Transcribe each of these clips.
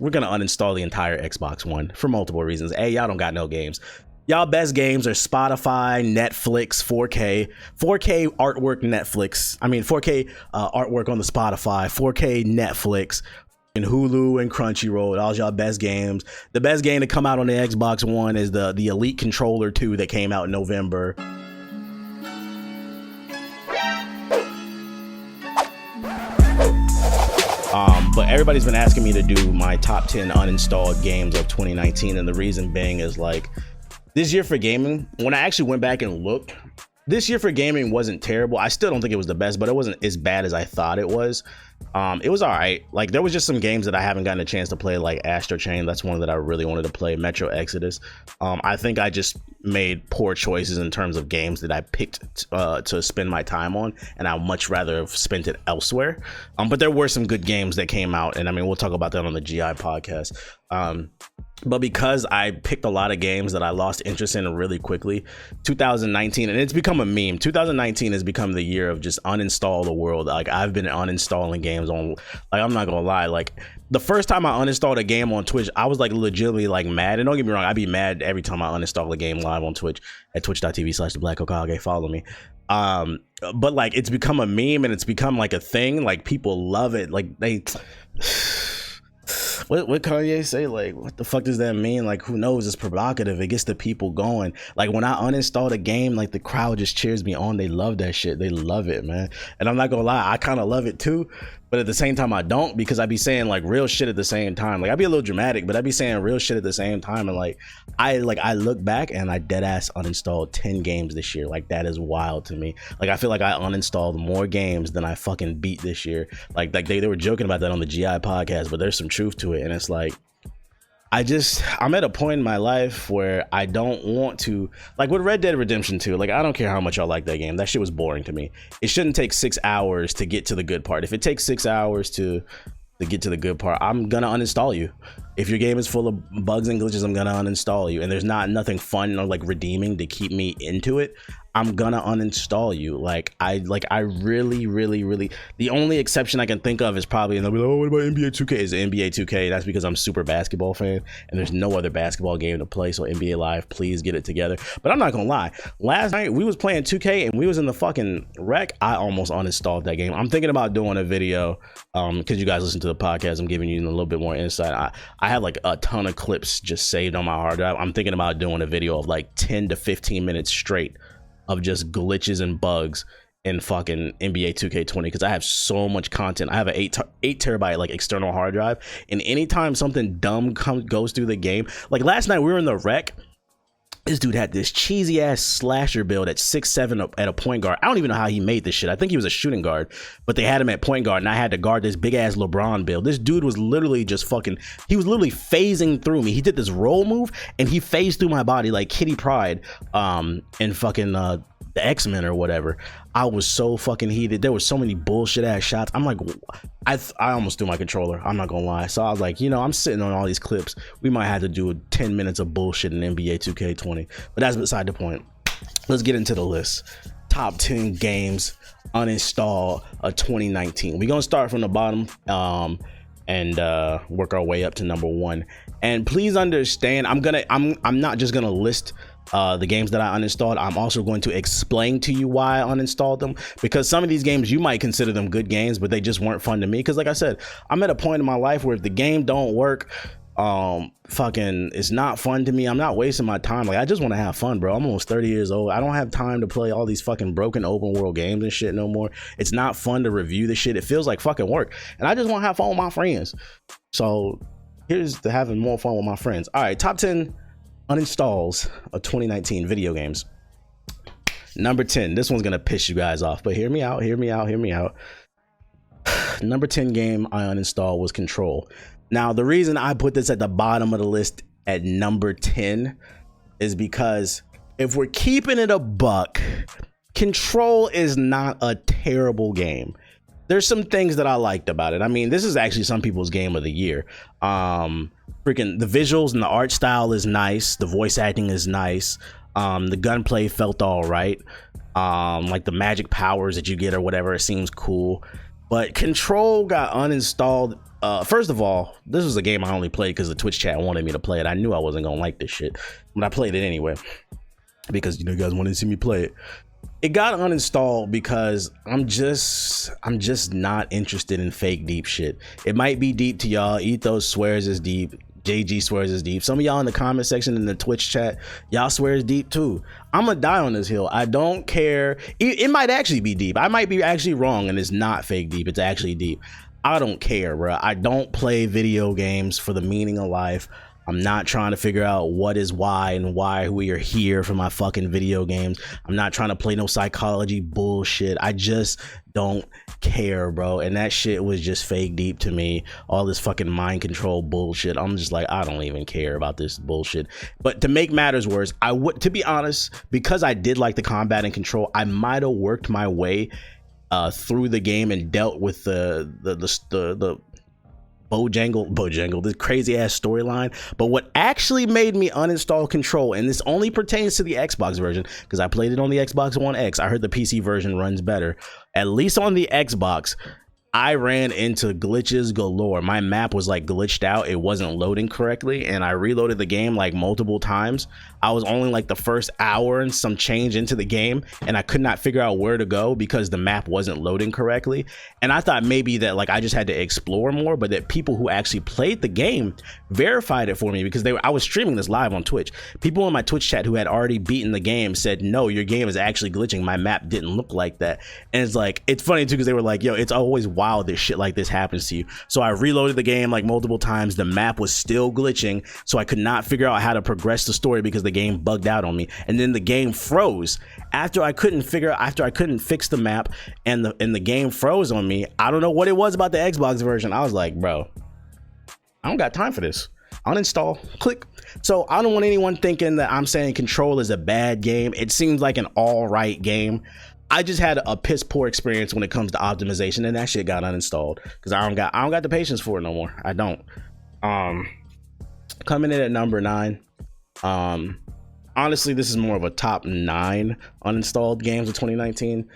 we're gonna uninstall the entire Xbox One for multiple reasons. A, y'all don't got no games. Y'all best games are Spotify, Netflix, 4K artwork Netflix. I mean 4K artwork on the Spotify, 4K Netflix, and Hulu and Crunchyroll. All y'all best games. The best game to come out on the Xbox One is the Elite Controller 2 that came out in November. But everybody's been asking me to do my top 10 uninstalled games of 2019, and the reason being is like, this year for gaming, when I actually went back and looked, this year for gaming wasn't terrible. I still don't think it was the best, but it wasn't as bad as I thought it was. It was all right. Like, there was just some games that I haven't gotten a chance to play, like Astro Chain. That's one that I really wanted to play. Metro Exodus. I think I just made poor choices in terms of games that I picked to spend my time on, and I'd much rather have spent it elsewhere. But there were some good games that came out, and I mean, we'll talk about that on the GI podcast. But because I picked a lot of games that I lost interest in really quickly, 2019, and it's become a meme, 2019 has become the year of just uninstall the world. Like, I've been uninstalling games on, like, I'm not gonna lie, like, the first time I uninstalled a game on Twitch, I was like legitimately like mad. And don't get me wrong, I'd be mad every time I uninstall a game live on Twitch at twitch.tv/theblack Hokage. Follow me. But like, it's become a meme and it's become like a thing. Like, people love it. Like, they what Kanye say? Like, what the fuck does that mean? Like, who knows? It's provocative. It gets the people going. Like, when I uninstalled a game, like, the crowd just cheers me on. They love that shit. They love it, man. And I'm not gonna lie, I kind of love it too. But at the same time, I don't, because I be saying like real shit at the same time. Like, I be a little dramatic, but I be saying real shit at the same time. And like, I look back and I dead ass uninstalled 10 games this year. Like, that is wild to me. Like, I feel like I uninstalled more games than I fucking beat this year. Like they were joking about that on the GI podcast, but there's some truth to it. And it's like, I'm at a point in my life where I don't want to, like with Red Dead Redemption 2, like, I don't care how much I like that game. That shit was boring to me. It shouldn't take 6 hours to get to the good part. If it takes 6 hours to get to the good part, I'm gonna uninstall you. If your game is full of bugs and glitches, I'm gonna uninstall you. And there's nothing fun or like redeeming to keep me into it, I'm gonna uninstall you. I really, the only exception I can think of is probably, and they'll be like, oh, what about NBA 2K? Is NBA 2K. That's because I'm super basketball fan and there's no other basketball game to play. So NBA Live, please get it together. But I'm not gonna lie, last night we was playing 2K and we was in the fucking wreck. I almost uninstalled that game. I'm thinking about doing a video, because you guys listen to the podcast, I'm giving you a little bit more insight. I have like a ton of clips just saved on my hard drive. I'm thinking about doing a video of like 10 to 15 minutes straight of just glitches and bugs in fucking NBA 2K20, because I have so much content. I have an 8 terabyte like external hard drive, and anytime something dumb goes through the game, like last night we were in the wreck. This dude had this cheesy ass slasher build at 6'7" at a point guard. I don't even know how he made this shit. I think he was a shooting guard, but they had him at point guard, and I had to guard this big ass LeBron build. This dude was literally just he was literally phasing through me. He did this roll move and he phased through my body like Kitty Pryde in fucking the X-Men or whatever. I was so fucking heated. There was so many bullshit ass shots. I'm like, I almost threw my controller. I'm not gonna lie. So I was like, I'm sitting on all these clips. We might have to do 10 minutes of bullshit in NBA 2K20. But that's beside the point. Let's get into the list. Top 10 games uninstall of 2019. We're gonna start from the bottom and work our way up to number 1. And please understand, I'm not just gonna list the games that I uninstalled. I'm also going to explain to you why I uninstalled them, because some of these games you might consider them good games, but they just weren't fun to me. Because like I said, I'm at a point in my life where if the game don't work, it's not fun to me. I'm not wasting my time. Like, I just want to have fun, bro. I'm almost 30 years old. I don't have time to play all these fucking broken open world games and shit no more. It's not fun to review the shit. It feels like fucking work, and I just want to have fun with my friends. So here's to having more fun with my friends. All right, top 10 uninstalls of 2019 video games. Number 10. This one's gonna piss you guys off, but hear me out. Number 10 game I uninstalled was Control. Now, the reason I put this at the bottom of the list at number 10 is because if we're keeping it a buck, Control is not a terrible game. There's some things that I liked about it. I mean, this is actually some people's game of the year. Freaking the visuals and the art style is nice. The voice acting is nice. The gunplay felt all right. Like the magic powers that you get or whatever, it seems cool. But Control got uninstalled. First of all, this was a game I only played because the Twitch chat wanted me to play it. I knew I wasn't gonna like this shit, but I played it anyway because you guys wanted to see me play it. It got uninstalled because I'm just not interested in fake deep shit. It might be deep to y'all. Ethos swears it's deep. JG swears it's deep. Some of y'all in the comment section in the Twitch chat, y'all swear it's deep too. I'm gonna die on this hill. I don't care. It might actually be deep. I might be actually wrong and it's not fake deep. It's actually deep. I don't care, bro. I don't play video games for the meaning of life. I'm not trying to figure out what is why and why we are here for my fucking video games. I'm not trying to play no psychology bullshit. I just don't care, bro. And that shit was just fake deep to me. All this fucking mind control bullshit. I'm just like, I don't even care about this bullshit. But to make matters worse, to be honest, because I did like the combat and Control, I might have worked my way through the game and dealt with the Bojangle, this crazy ass storyline. But what actually made me uninstall Control, and this only pertains to the Xbox version because I played it on the Xbox One X. I heard the PC version runs better. At least on the Xbox, I ran into glitches galore. My map was like glitched out. It wasn't loading correctly, and I reloaded the game like multiple times. I was only like the first hour and some change into the game, and I could not figure out where to go because the map wasn't loading correctly. And I thought maybe that like I just had to explore more, but that people who actually played the game verified it for me because I was streaming this live on Twitch. People in my Twitch chat who had already beaten the game said, no, your game is actually glitching. My map didn't look like that. And it's like, it's funny too because they were like, yo, it's always wild that shit like this happens to you. So I reloaded the game like multiple times. The map was still glitching, so I could not figure out how to progress the story because the game bugged out on me. And then the game froze after I couldn't fix the map, and the game froze on me. I don't know what it was about the Xbox version. I was like, bro, I don't got time for this. Uninstall, click. So I don't want anyone thinking that I'm saying Control is a bad game. It seems like an all right game. I just had a piss poor experience when it comes to optimization, and that shit got uninstalled because I don't got the patience for it no more. I don't. Coming in at number 9. Honestly, this is more of a top 9 uninstalled games of 2019,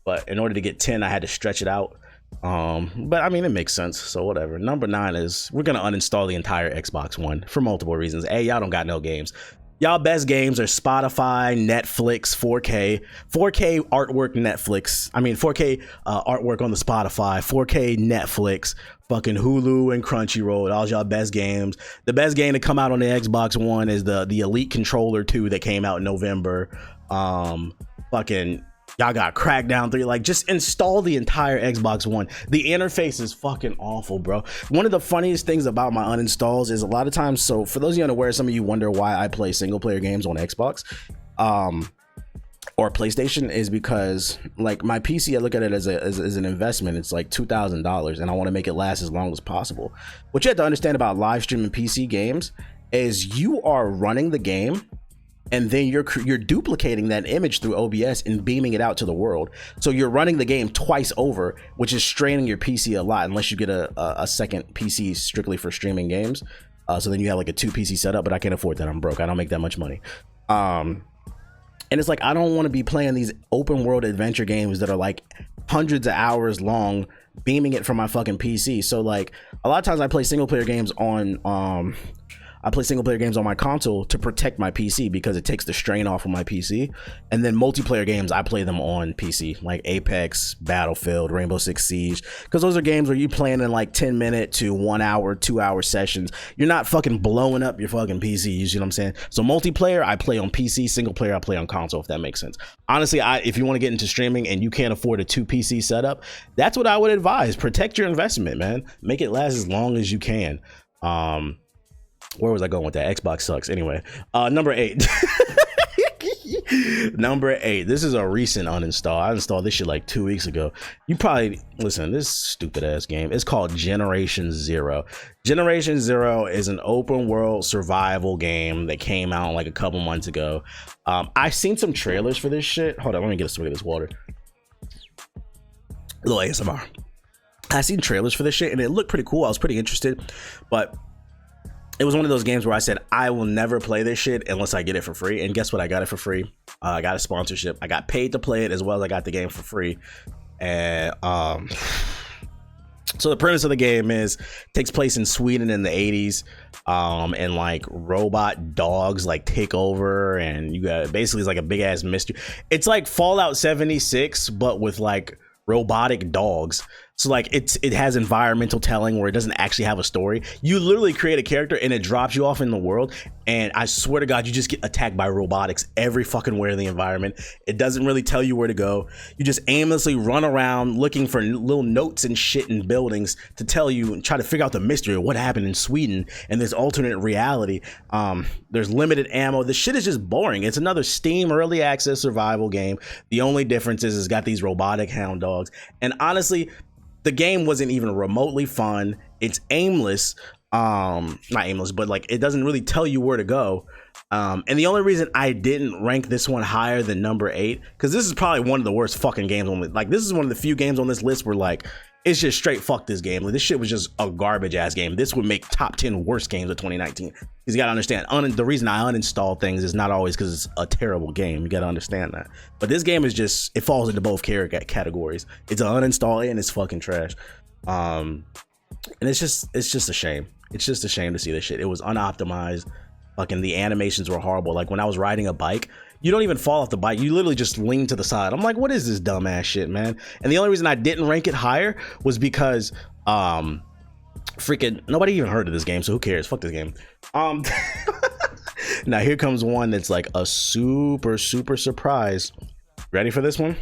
but in order to get 10, I had to stretch it out. But I mean, it makes sense, so whatever. Number 9 is we're gonna uninstall the entire Xbox One for multiple reasons. A, y'all don't got no games. Y'all best games are Spotify, Netflix, 4K artwork Netflix. I mean 4K artwork on the Spotify, 4K Netflix, fucking Hulu and Crunchyroll. All y'all best games. The best game to come out on the Xbox One is the Elite Controller 2 that came out in November. Fucking y'all got Crackdown 3. Like, just install the entire Xbox One. The interface is fucking awful, bro. One of the funniest things about my uninstalls is a lot of times, so for those of you unaware, some of you wonder why I play single player games on Xbox or PlayStation, is because like my PC, I look at it as an investment. It's like $2,000 and I want to make it last as long as possible. What you have to understand about live streaming PC games is you are running the game, and then you're duplicating that image through OBS and beaming it out to the world. So you're running the game twice over, which is straining your PC a lot, unless you get a second PC strictly for streaming games. So then you have like a 2 PC setup, but I can't afford that. I'm broke. I don't make that much money. And it's like, I don't want to be playing these open world adventure games that are like hundreds of hours long, beaming it from my fucking PC. So like a lot of times I play single player games on my console to protect my PC because it takes the strain off of my PC. And then multiplayer games, I play them on PC, like Apex, Battlefield, Rainbow Six Siege, because those are games where you playing in like 10-minute to 1 hour, 2 hour sessions. You're not fucking blowing up your fucking PC. You see what I'm saying? So multiplayer, I play on PC. Single player, I play on console, if that makes sense. Honestly, if you want to get into streaming and you can't afford a 2 PC setup, that's what I would advise. Protect your investment, man. Make it last as long as you can. Where was I going with that? Xbox sucks. Anyway, number 8. Number 8. This is a recent uninstall. I installed this shit like 2 weeks ago. You probably listen. This stupid ass game. It's called Generation Zero. Generation Zero is an open world survival game that came out like a couple months ago. I've seen some trailers for this shit. Hold on, let me get a swig of this water. A little ASMR. I seen trailers for this shit and it looked pretty cool. I was pretty interested, but it was one of those games where I said, I will never play this shit unless I get it for free. And guess what? I got it for free. I got a sponsorship. I got paid to play it as well as I got the game for free. And So the premise of the game is takes place in Sweden in the 80s, and like robot dogs like take over, and you got basically it's like a big ass mystery. It's like Fallout 76 but with like robotic dogs. So like it has environmental telling where it doesn't actually have a story. You literally create a character and it drops you off in the world, and I swear to God, you just get attacked by robotics every fucking where in the environment. It doesn't really tell you where to go. You just aimlessly run around looking for little notes and shit in buildings to tell you and try to figure out the mystery of what happened in Sweden and this alternate reality. There's limited ammo. The shit is just boring. It's another Steam early access survival game. The only difference is it's got these robotic hound dogs, and honestly, the game wasn't even remotely fun. It's aimless, not aimless, but like it doesn't really tell you where to go. And the only reason I didn't rank this one higher than number 8, because this is probably one of the worst fucking games on it. Like this is one of the few games on this list where like it's just straight fuck this game. Like this shit was just a garbage ass game. This would make top 10 worst games of 2019. Because you gotta understand, the reason I uninstall things is not always because it's a terrible game. You gotta understand that. But this game is just, it falls into both categories. It's an uninstall and it's fucking trash. And it's just a shame. It's just a shame to see this shit. It was unoptimized. Fucking the animations were horrible. Like when I was riding a bike, you don't even fall off the bike. You literally just lean to the side. I'm like, what is this dumbass shit, man? And the only reason I didn't rank it higher was because freaking nobody even heard of this game, so who cares? Fuck this game. Now here comes one that's like a super surprise. Ready for this one?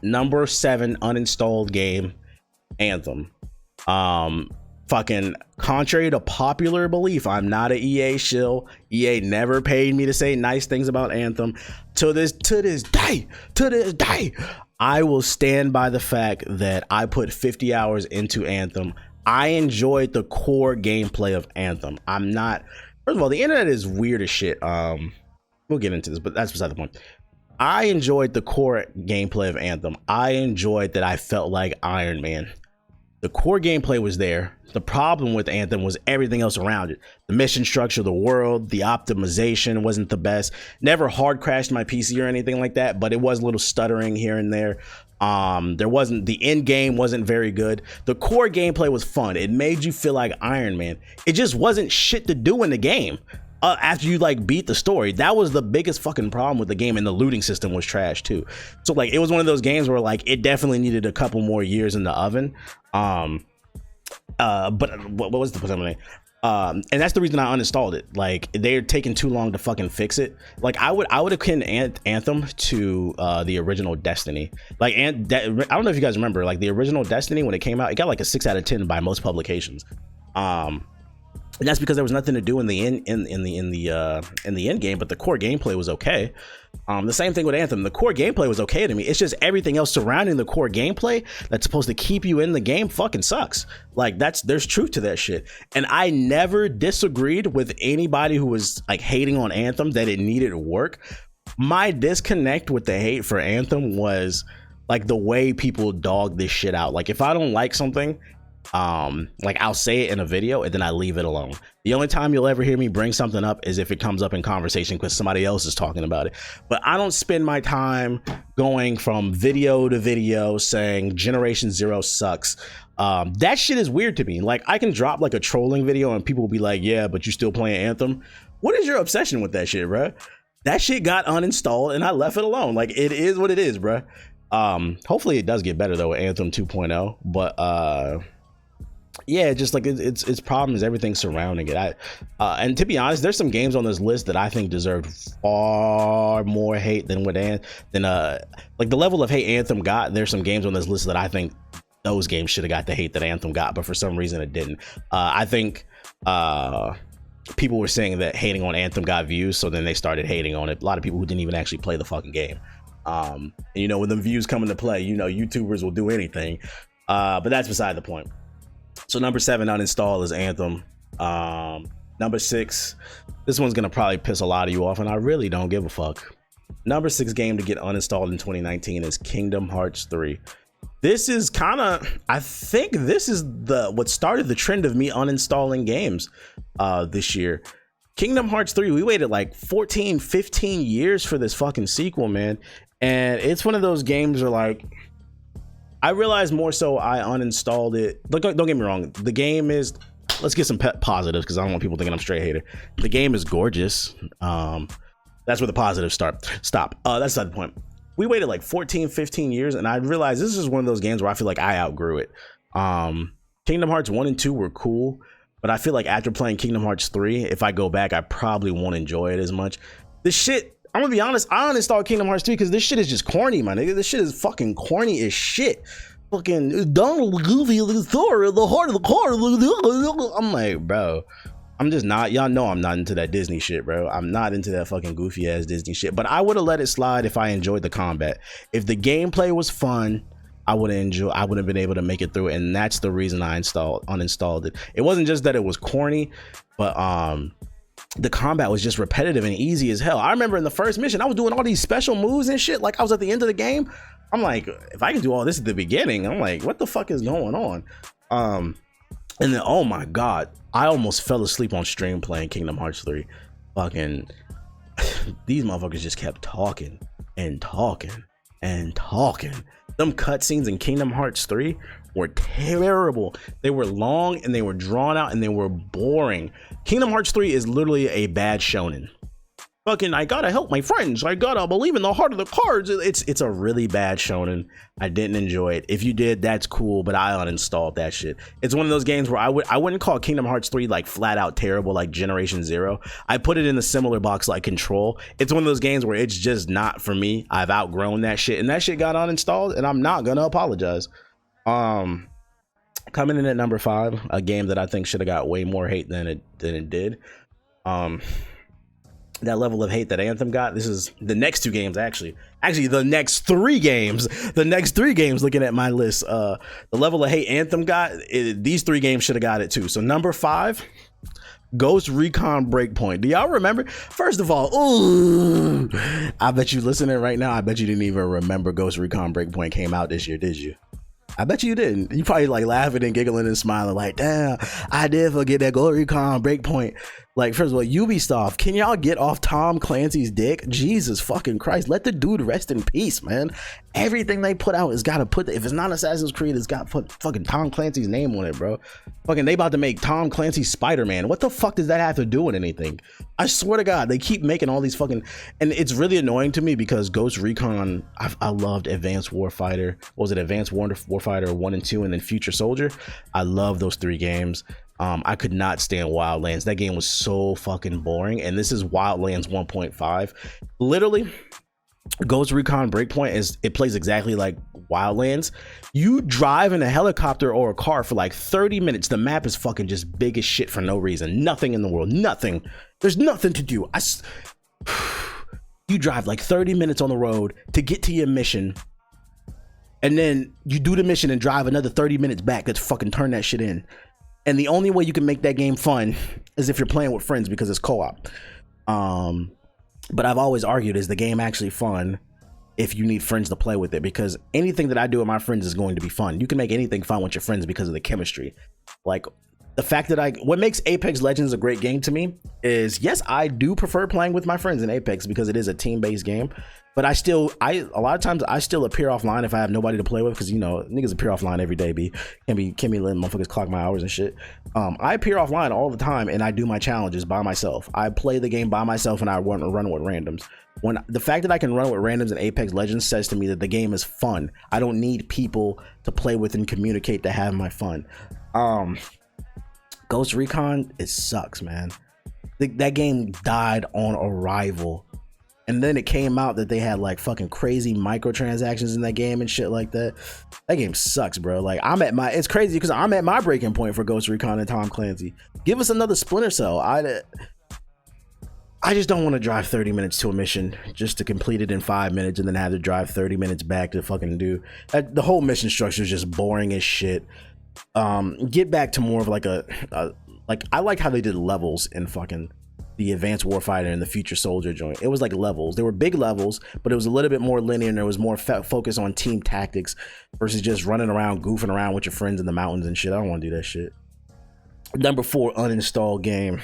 Number 7 uninstalled game, Anthem. Fucking contrary to popular belief, I'm not an EA shill. EA never paid me to say nice things about Anthem. To this day, I will stand by the fact that I put 50 hours into Anthem. I enjoyed the core gameplay of Anthem. I'm not, first of all, the internet is weird as shit. We'll get into this, but that's beside the point. I enjoyed the core gameplay of Anthem. I enjoyed that I felt like Iron Man. The core gameplay was there. The problem with Anthem was everything else around it. The mission structure, the world, the optimization wasn't the best. Never hard crashed my PC or anything like that, but it was a little stuttering here and there. The end game wasn't very good. The core gameplay was fun. It made you feel like Iron Man. It just wasn't shit to do in the game. After you like beat the story, that was the biggest fucking problem with the game, and the looting system was trash too. So like it was one of those games where like it definitely needed a couple more years in the oven. But what was the name? And that's the reason I uninstalled it. Like they're taking too long to fucking fix it. Like I would akin Anthem to the original Destiny. Like I don't know if you guys remember, like the original Destiny when it came out, it got like a 6 out of 10 by most publications. And that's because there was nothing to do in the end game, but the core gameplay was okay. The same thing with Anthem. The core gameplay was okay to me. It's just everything else surrounding the core gameplay that's supposed to keep you in the game fucking sucks. Like there's truth to that shit. And I never disagreed with anybody who was like hating on Anthem that it needed work. My disconnect with the hate for Anthem was like the way people dog this shit out. Like if I don't like something, like I'll say it in a video and then I leave it alone. The only time you'll ever hear me bring something up is if it comes up in conversation because somebody else is talking about it. But I don't spend my time going from video to video saying Generation Zero sucks. That shit is weird to me. Like I can drop like a trolling video and people will be like, yeah, but you still playing Anthem. What is your obsession with that shit, bro? That shit got uninstalled and I left it alone. Like it is what it is, bro. Hopefully it does get better though with Anthem 2.0, but yeah, just like its problem is everything surrounding it. And to be honest, there's some games on this list that I think deserved far more hate than like the level of hate Anthem got. There's some games on this list that I think those games should have got the hate that Anthem got, but for some reason it didn't. I think people were saying that hating on Anthem got views, so then they started hating on it. A lot of people who didn't even actually play the fucking game. And you know, when the views come into play, you know, YouTubers will do anything. But that's beside the point. So number 7 uninstall is Anthem. Number 6, this one's gonna probably piss a lot of you off, and I really don't give a fuck. Number 6 game to get uninstalled in 2019 is Kingdom Hearts 3. This is kind of, I think this is what started the trend of me uninstalling games this year. Kingdom Hearts 3, we waited like 14, 15 years for this fucking sequel, man. And it's one of those games where like, I realized more so I uninstalled it. Look, don't get me wrong. The game is, let's get some positives because I don't want people thinking I'm straight hater. The game is gorgeous. That's where the positives stop. That's not the point. We waited like 14, 15 years, and I realized this is one of those games where I feel like I outgrew it. Kingdom Hearts 1 and 2 were cool, but I feel like after playing Kingdom Hearts 3, if I go back, I probably won't enjoy it as much. This shit, I'm gonna be honest, I uninstalled Kingdom Hearts 3 because this shit is just corny, my nigga. This shit is fucking corny as shit. Fucking Donald Goofy, Thor, the heart of the car. I'm like, bro, I'm just not, y'all know I'm not into that Disney shit, bro. I'm not into that fucking goofy ass Disney shit, but I would have let it slide if I enjoyed the combat. If the gameplay was fun, I would have been able to make it through, and that's the reason I uninstalled it. It wasn't just that it was corny, but the combat was just repetitive and easy as hell. I remember in the first mission, I was doing all these special moves and shit, like I was at the end of the game. I'm like, if I can do all this at the beginning, I'm like, what the fuck is going on? And then, oh my god, I almost fell asleep on stream playing Kingdom Hearts 3. Fucking, these motherfuckers just kept talking and talking and talking. Them cutscenes in Kingdom Hearts 3 were terrible. They were long and they were drawn out and they were boring. Kingdom Hearts 3 is literally a bad shonen. Fucking, I gotta help my friends. I gotta believe in the heart of the cards. It's a really bad shonen. I didn't enjoy it. If you did, that's cool, but I uninstalled that shit. It's one of those games where I wouldn't call Kingdom Hearts 3 like flat out terrible like Generation Zero. I put it in the similar box like Control. It's one of those games where it's just not for me. I've outgrown that shit, and that shit got uninstalled, and I'm not gonna apologize. Coming in at number 5, a game that I think should have got way more hate than it did. That level of hate that Anthem got, this is the next 2 games, actually the next 3 games looking at my list. The level of hate Anthem got, these 3 games should have got it too. So number 5, Ghost Recon Breakpoint. Do y'all remember? First of all, ooh, I bet you listening right now, I bet you didn't even remember Ghost Recon Breakpoint came out this year, did you? I bet you didn't. You probably like laughing and giggling and smiling like, damn, I did forget that Ghost Recon Breakpoint. Like, first of all, Ubisoft, can y'all get off Tom Clancy's dick? Jesus fucking Christ, let the dude rest in peace, man. Everything they put out has got to put, if it's not Assassin's Creed, it's got to put fucking Tom Clancy's name on it, bro. Fucking, they about to make Tom Clancy Spider-Man. What the fuck does that have to do with anything? I swear to God, they keep making all these fucking, and it's really annoying to me because Ghost Recon, I loved Advanced Warfighter. What was it? Advanced Warfighter 1 and 2, and then Future Soldier. I love those 3 games. I could not stand Wildlands. That game was so fucking boring, and this is Wildlands 1.5. Literally, Ghost Recon Breakpoint it plays exactly like Wildlands. You drive in a helicopter or a car for like 30 minutes. The map is fucking just big as shit for no reason. Nothing in the world. Nothing. There's nothing to do. You drive like 30 minutes on the road to get to your mission, and then you do the mission and drive another 30 minutes back to fucking turn that shit in. And the only way you can make that game fun is if you're playing with friends because it's co-op. But I've always argued, is the game actually fun if you need friends to play with it? Because anything that I do with my friends is going to be fun. You can make anything fun with your friends because of the chemistry. Like, the fact that what makes Apex Legends a great game to me is, yes, I do prefer playing with my friends in Apex because it is a team-based game. But a lot of times I still appear offline if I have nobody to play with, because, you know, niggas appear offline every day, can be letting motherfuckers clock my hours and shit. I appear offline all the time, and I do my challenges by myself. I play the game by myself, and I run with randoms. When the fact that I can run with randoms in Apex Legends says to me that the game is fun. I don't need people to play with and communicate to have my fun. Ghost Recon, it sucks, man. That game died on arrival. And then it came out that they had like fucking crazy microtransactions in that game and shit like that. That game sucks, bro. Like, it's crazy because I'm at my breaking point for Ghost Recon and Tom Clancy. Give us another Splinter Cell. I just don't want to drive 30 minutes to a mission just to complete it in 5 minutes and then have to drive 30 minutes back to fucking do. The whole mission structure is just boring as shit. Get back to more of like like, I like how they did levels in fucking the Advanced Warfighter and the Future Soldier joint. It was like levels. They were big levels, but it was a little bit more linear, and there was more focus on team tactics versus just running around, goofing around with your friends in the mountains and shit. I don't want to do that shit. Number 4, uninstalled game.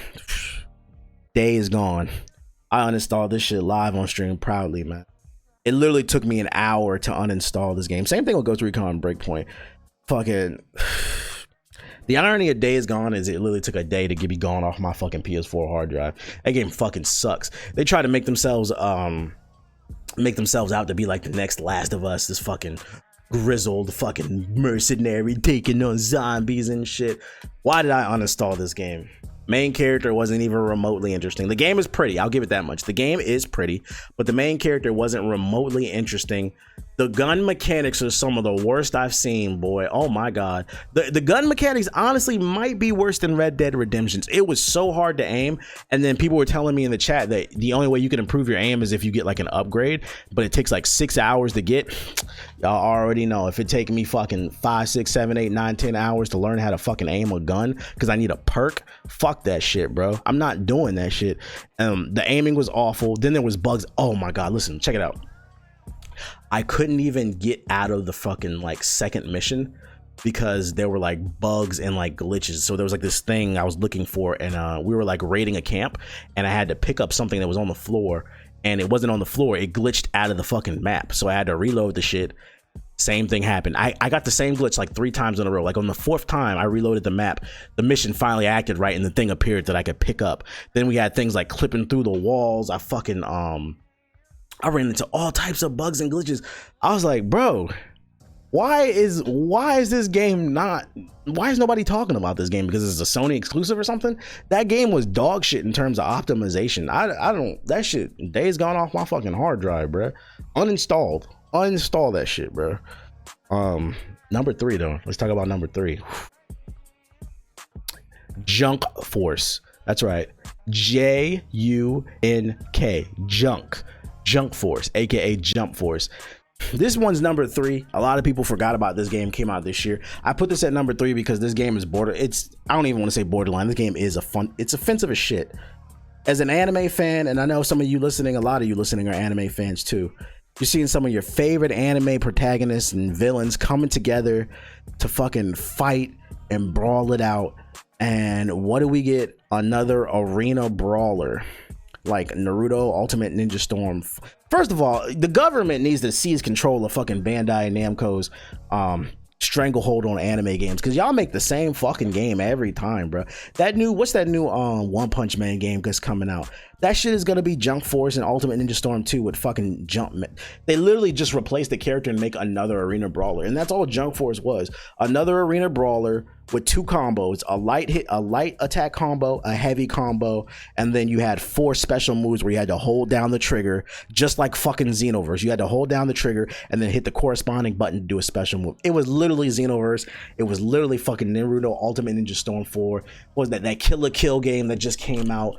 Day is gone. I uninstalled this shit live on stream proudly, man. It literally took me an hour to uninstall this game. Same thing with Ghost Recon Breakpoint. Fucking the irony of Days Gone is it literally took a day to get me gone off my fucking PS4 hard drive. That game fucking sucks. They try to make themselves out to be like the next Last of Us, this fucking grizzled fucking mercenary taking on zombies and shit. Why did I uninstall this game? Main character wasn't even remotely interesting. The game is pretty, I'll give it that much. The game is pretty, but the main character wasn't remotely interesting. The gun mechanics are some of the worst I've seen, boy. Oh my god. The gun mechanics honestly might be worse than Red Dead Redemption's. It was so hard to aim, and then people were telling me in the chat that the only way you can improve your aim is if you get like an upgrade, but it takes like 6 hours to get. Y'all already know, if it take me fucking 5, 6, 7, 8, 9, 10 hours to learn how to fucking aim a gun because I need a perk, fuck that shit, bro. I'm not doing that shit. The aiming was awful. Then there was bugs. Oh my god, listen, check it out. I couldn't even get out of the fucking like second mission because there were like bugs and like glitches. So there was like this thing I was looking for, and we were like raiding a camp, and I had to pick up something that was on the floor, and it wasn't on the floor. It glitched out of the fucking map, so I had to reload the shit. Same thing happened. I got the same glitch like 3 times in a row. Like on the 4th time I reloaded the map, the mission finally acted right and the thing appeared that I could pick up. Then we had things like clipping through the walls. I ran into all types of bugs and glitches. I was like, bro, why is this game not, why is nobody talking about this game? Because it's a Sony exclusive or something? That game was dog shit in terms of optimization. I don't, that shit, Days Gone off my fucking hard drive, bro. Uninstall that shit, bro. Number 3 though, let's talk about number 3. Junk Force. That's right, Junk, Junk Force, aka Jump Force. This one's number 3. A lot of people forgot about this game. Came out this year. I put this at number 3 because this game is I don't even want to say borderline. This game is it's offensive as shit. As an anime fan, and I know some of you listening, a lot of you listening are anime fans too. You're seeing some of your favorite anime protagonists and villains coming together to fucking fight and brawl it out. And what do we get? Another arena brawler like Naruto Ultimate Ninja Storm. First of all, the government needs to seize control of fucking Bandai Namco's stranglehold on anime games, because y'all make the same fucking game every time, bro. What's that new One Punch Man game that's coming out? That shit is gonna be Junk Force and Ultimate Ninja Storm 2 with fucking they literally just replaced the character and make another arena brawler, and that's all Junk Force was. Another arena brawler with 2 combos, a light attack combo, a heavy combo, and then you had 4 special moves where you had to hold down the trigger, just like fucking Xenoverse. You had to hold down the trigger and then hit the corresponding button to do a special move. It was literally Xenoverse. It was literally fucking Naruto Ultimate Ninja Storm 4. What was that Kill la Kill game that just came out?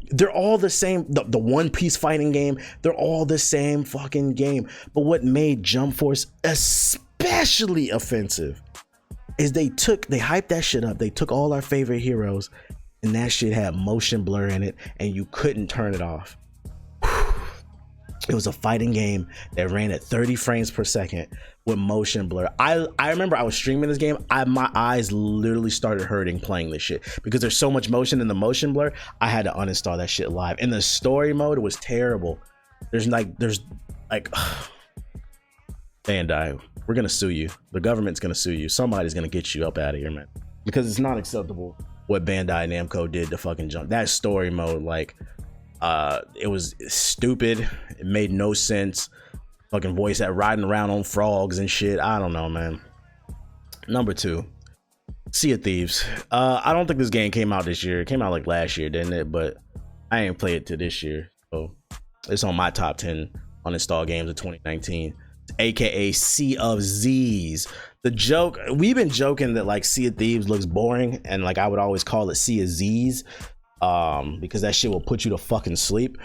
They're all the same. The One Piece fighting game, they're all the same fucking game. But what made Jump Force especially offensive is they hyped that shit up. They took all our favorite heroes, and that shit had motion blur in it, and you couldn't turn it off. It was a fighting game that ran at 30 frames per second with motion blur. I remember I was streaming this game. My eyes literally started hurting playing this shit because there's so much motion in the motion blur. I had to uninstall that shit live. In the story mode, it was terrible. There's like Bandai, we're gonna sue you. The government's gonna sue you. Somebody's gonna get you up out of here, man, because it's not acceptable what Bandai Namco did to fucking Jump. That story mode, it was stupid. It made no sense. Fucking voice that riding around on frogs and shit. I don't know, man. Number 2, Sea of Thieves. I don't think this game came out this year. It came out like last year, didn't it? But I ain't played it to this year, so it's on my top 10 uninstalled games of 2019. AKA Sea of Z's. The joke, we've been joking that like Sea of Thieves looks boring, and like I would always call it Sea of Z's, because that shit will put you to fucking sleep.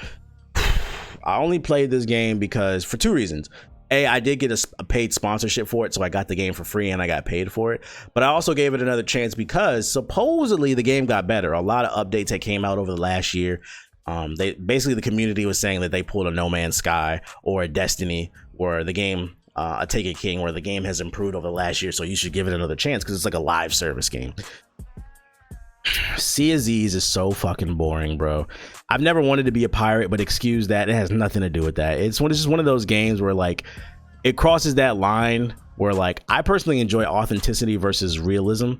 I only played this game because for 2 reasons. A, I did get a paid sponsorship for it, so I got the game for free and I got paid for it. But I also gave it another chance because supposedly the game got better. A lot of updates that came out over the last year. They basically, the community was saying that they pulled a No Man's Sky or a Destiny or the game, a Taken King, where the game has improved over the last year, so you should give it another chance because it's like a live service game. Sea of Z's is so fucking boring, bro. I've never wanted to be a pirate, but excuse that, it has nothing to do with that. It's just one of those games where like it crosses that line where like I personally enjoy authenticity versus realism.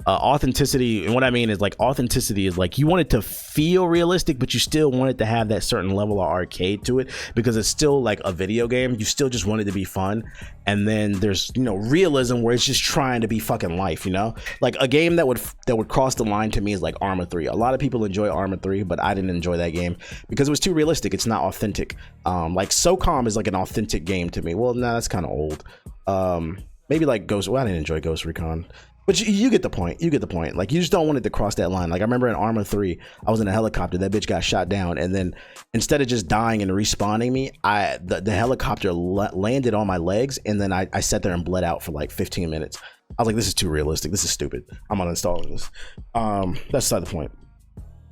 Authenticity, and what I mean is like authenticity is like you want it to feel realistic, but you still want it to have that certain level of arcade to it because it's still like a video game. You still just want it to be fun. And then there's, you know, realism where it's just trying to be fucking life, you know? Like a game that would cross the line to me is like Arma 3. A lot of people enjoy Arma 3, but I didn't enjoy that game because it was too realistic. It's not authentic. Like SOCOM is like an authentic game to me. Well, no, that's kind of old. Maybe like Ghost. Well, I didn't enjoy Ghost Recon, but you get the point. You get the point. Like you just don't want it to cross that line. Like I remember in Arma 3, I was in a helicopter. That bitch got shot down, and then instead of just dying and respawning me, the helicopter landed on my legs, and then I sat there and bled out for like 15 minutes. I was like, this is too realistic. This is stupid. I'm uninstalling this. That's beside the point.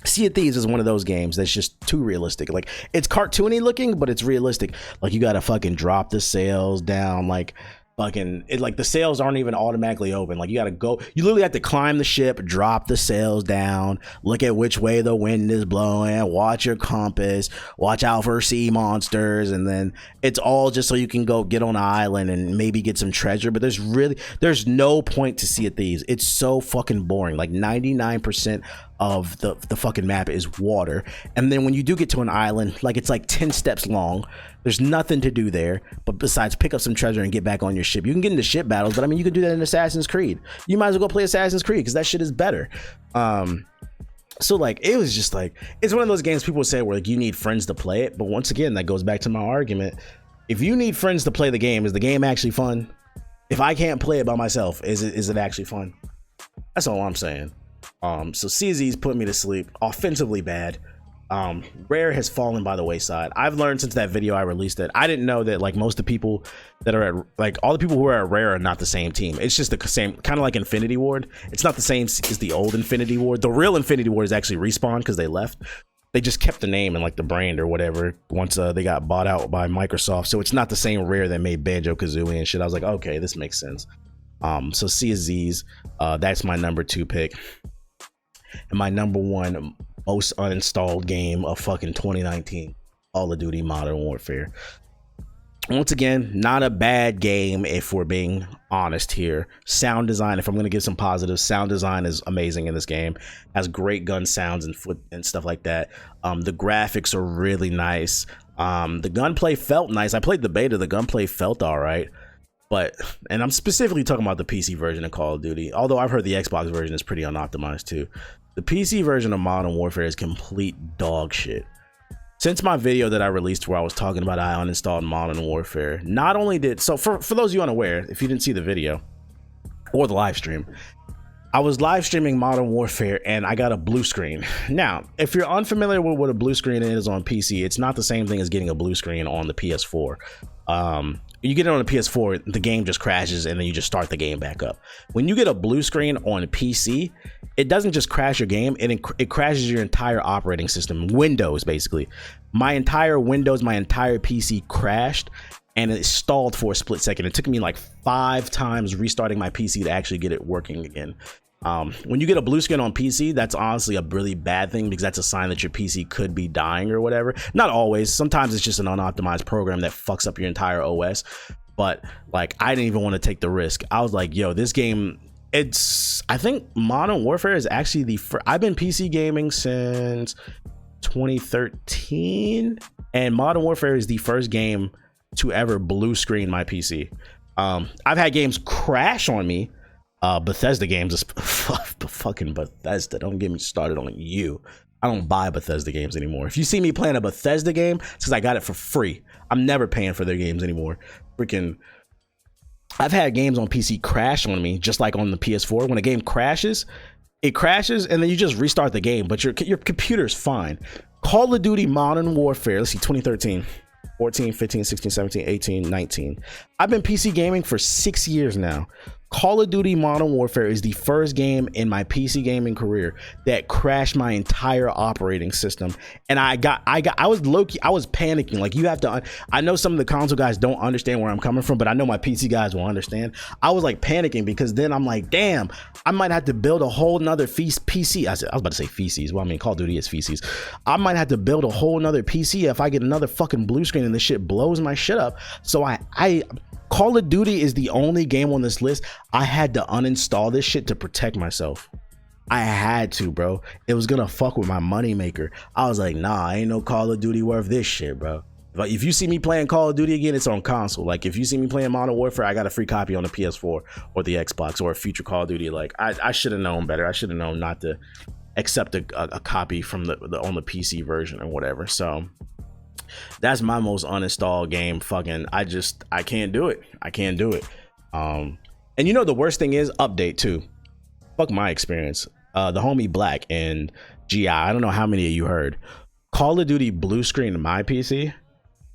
Sea of Thieves is one of those games that's just too realistic. Like it's cartoony looking, but it's realistic. Like you gotta fucking drop the sails down, like fucking it, like the sails aren't even automatically open. Like you gotta go, you literally have to climb the ship, drop the sails down, look at which way the wind is blowing, watch your compass, watch out for sea monsters, and then it's all just so you can go get on an island and maybe get some treasure. But there's no point to Sea of Thieves. It's so fucking boring. Like 99% of the fucking map is water, and then when you do get to an island, like it's like 10 steps long. There's nothing to do there but besides pick up some treasure and get back on your ship. You can get into ship battles, but I mean you can do that in Assassin's Creed. You might as well go play Assassin's Creed because that shit is better. So like it was just like, it's one of those games people say where like you need friends to play it, but once again that goes back to my argument. If you need friends to play the game, is the game actually fun? If I can't play it by myself, is it actually fun? That's all I'm saying. So CZ's put me to sleep. Offensively bad. Rare has fallen by the wayside. I've learned since that video I released it. I didn't know that like most of the people that are at, like all the people who are at Rare are not the same team. It's just the same, kind of like Infinity Ward. It's not the same as the old Infinity Ward. The real Infinity Ward is actually Respawn because they left. They just kept the name and like the brand or whatever once they got bought out by Microsoft. So it's not the same Rare that made Banjo-Kazooie and shit. I was like, okay, this makes sense. So CZ's, that's my number 2 pick. And my number 1 most uninstalled game of fucking 2019, Call of Duty Modern Warfare. Once again, not a bad game if we're being honest here. Sound design, if I'm going to give some positives, sound design is amazing in this game. Has great gun sounds and foot and stuff like that. The graphics are really nice. The gunplay felt nice. I played the beta. The gunplay felt all right. But, and I'm specifically talking about the PC version of Call of Duty, although I've heard the Xbox version is pretty unoptimized too. The PC version of Modern Warfare is complete dog shit. Since my video that I released where I was talking about I uninstalled Modern Warfare, not only did, so for those of you unaware, if you didn't see the video or the live stream, I was live streaming Modern Warfare and I got a blue screen. Now, if you're unfamiliar with what a blue screen is on PC, it's not the same thing as getting a blue screen on the PS4. You get it on the PS4, the game just crashes and then you just start the game back up. When you get a blue screen on a PC, it doesn't just crash your game, it crashes your entire operating system, Windows basically. My entire Windows, my entire PC crashed and it stalled for a split second. It took me like 5 times restarting my PC to actually get it working again. When you get a blue screen on PC, that's honestly a really bad thing because that's a sign that your PC could be dying or whatever. Not always. Sometimes it's just an unoptimized program that fucks up your entire OS. But like, I didn't even want to take the risk. I was like, yo, this game, I think Modern Warfare is actually the first. I've been PC gaming since 2013, and Modern Warfare is the first game to ever blue screen my PC. I've had games crash on me. Bethesda games, fucking Bethesda. Don't get me started on you. I don't buy Bethesda games anymore. If you see me playing a Bethesda game, it's because I got it for free. I'm never paying for their games anymore. Freaking, I've had games on PC crash on me, just like on the PS4. When a game crashes, it crashes and then you just restart the game, but your computer's fine. Call of Duty Modern Warfare, let's see, 2013. 14, 15, 16, 17, 18, 19. I've been PC gaming for 6 years now. Call of Duty Modern Warfare is the first game in my PC gaming career that crashed my entire operating system. And I was low-key, I was panicking. Like, you have to, I know some of the console guys don't understand where I'm coming from, but I know my PC guys will understand. I was like panicking because then I'm like, damn, I might have to build a whole nother PC. I was about to say feces. Well, I mean, Call of Duty is feces. I might have to build a whole nother PC if I get another fucking blue screen and this shit blows my shit up. So Call of Duty is the only game on this list I had to uninstall this shit to protect myself. I had to, bro. It was gonna fuck with my moneymaker. I was like, nah, ain't no Call of Duty worth this shit, bro. If you see me playing Call of Duty again, it's on console. Like, if you see me playing Modern Warfare, I got a free copy on the PS4 or the Xbox or a future Call of Duty. Like, I should have known better. I should have known not to accept a copy from the on the PC version or whatever. So that's my most uninstalled game. Fucking, I can't do it. I can't do it. And you know, the worst thing is update too. Fuck my experience. The homie Black and GI, I don't know how many of you heard. Call of Duty blue screened my PC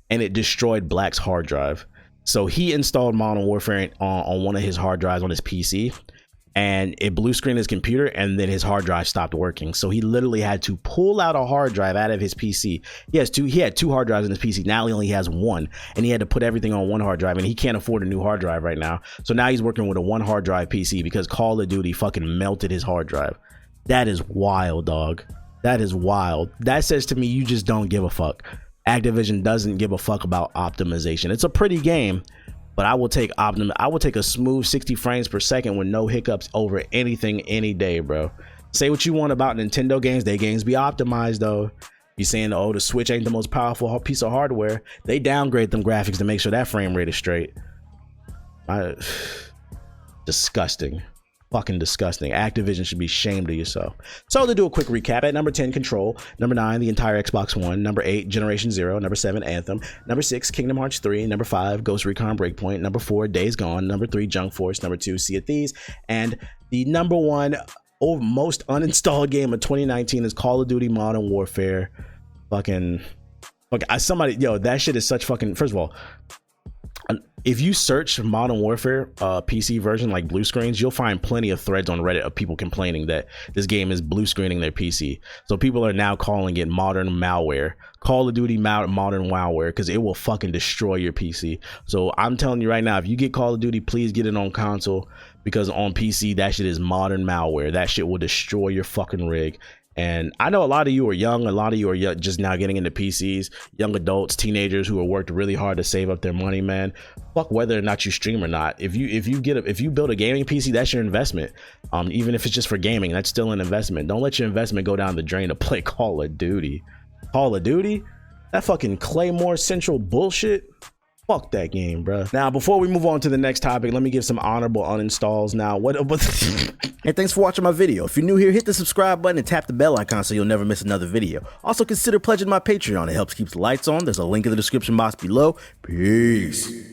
and it destroyed Black's hard drive. So he installed Modern Warfare on one of his hard drives on his PC, and it blue screened his computer, and then his hard drive stopped working. So he literally had to pull out a hard drive out of his PC. He had two hard drives in his PC. Now he only has one, and he had to put everything on one hard drive, and he can't afford a new hard drive right now. So now he's working with a one hard drive PC because Call of Duty fucking melted his hard drive. That is wild, dog. That is wild. That says to me, you just don't give a fuck. Activision doesn't give a fuck about optimization. It's a pretty game, but I will take a smooth 60 frames per second with no hiccups over anything any day, bro. Say what you want about Nintendo games. Their games be optimized, though. You saying, oh, the Switch ain't the most powerful piece of hardware. They downgrade them graphics to make sure that frame rate is straight. Disgusting. Fucking disgusting. Activision should be ashamed of yourself. So to do a quick recap, at number 10, Control. Number 9, the entire Xbox One. Number 8, Generation Zero. Number 7, Anthem. Number 6, Kingdom Hearts 3. Number 5, Ghost Recon Breakpoint. Number 4, Days Gone. Number 3, Junk Force. Number 2, Sea of Thieves. And the number 1 most uninstalled game of 2019 is Call of Duty Modern Warfare. Fucking somebody, yo, that shit is such fucking, first of all, if you search Modern Warfare PC version, like blue screens, you'll find plenty of threads on Reddit of people complaining that this game is blue screening their PC. So people are now calling it modern malware. Call of Duty modern malware, because it will fucking destroy your PC. So I'm telling you right now, if you get Call of Duty, please get it on console, because on PC, that shit is modern malware. That shit will destroy your fucking rig. And I know a lot of you are young, a lot of you are just now getting into PCs, young adults, teenagers who have worked really hard to save up their money, man. Fuck whether or not you stream or not. If you build a gaming PC, that's your investment. Even if it's just for gaming, that's still an investment. Don't let your investment go down the drain to play Call of Duty. Call of Duty? That fucking Claymore Central bullshit? Fuck that game, bro. Now, before we move on to the next topic, let me give some honorable uninstalls. Now, Hey, thanks for watching my video. If you're new here, hit the subscribe button and tap the bell icon so you'll never miss another video. Also, consider pledging my Patreon. It helps keep the lights on. There's a link in the description box below. Peace.